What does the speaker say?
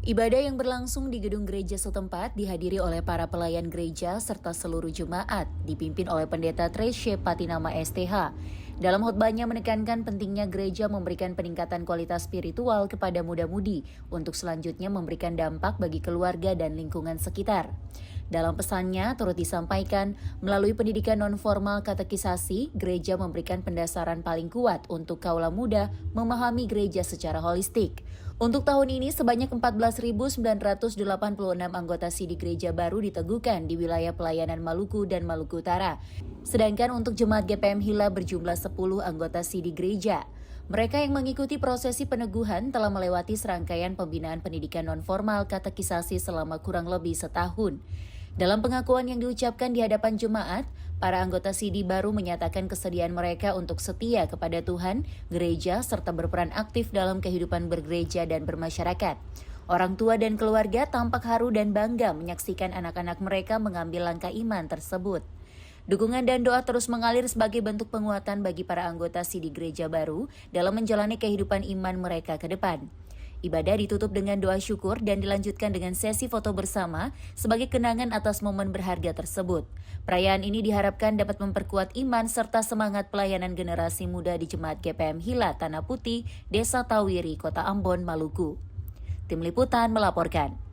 Ibadah yang berlangsung di gedung gereja setempat dihadiri oleh para pelayan gereja serta seluruh jemaat, dipimpin oleh Pendeta Tresye Patinama STH. Dalam khotbahnya menekankan pentingnya gereja memberikan peningkatan kualitas spiritual kepada muda-mudi untuk selanjutnya memberikan dampak bagi keluarga dan lingkungan sekitar. Dalam pesannya turut disampaikan, melalui pendidikan non-formal katekisasi, gereja memberikan pendasaran paling kuat untuk kaula muda memahami gereja secara holistik. Untuk tahun ini, sebanyak 14.986 anggota SIDI Gereja baru diteguhkan di wilayah pelayanan Maluku dan Maluku Utara. Sedangkan untuk jemaat GPM Hila berjumlah 10 anggota SIDI Gereja. Mereka yang mengikuti prosesi peneguhan telah melewati serangkaian pembinaan pendidikan non-formal katekisasi selama kurang lebih setahun. Dalam pengakuan yang diucapkan di hadapan jemaat, para anggota SIDI baru menyatakan kesediaan mereka untuk setia kepada Tuhan, gereja, serta berperan aktif dalam kehidupan bergereja dan bermasyarakat. Orang tua dan keluarga tampak haru dan bangga menyaksikan anak-anak mereka mengambil langkah iman tersebut. Dukungan dan doa terus mengalir sebagai bentuk penguatan bagi para anggota SIDI Gereja baru dalam menjalani kehidupan iman mereka ke depan. Ibadah ditutup dengan doa syukur dan dilanjutkan dengan sesi foto bersama sebagai kenangan atas momen berharga tersebut. Perayaan ini diharapkan dapat memperkuat iman serta semangat pelayanan generasi muda di Jemaat GPM Hila Tanah Putih, Desa Tawiri, Kota Ambon, Maluku. Tim Liputan melaporkan.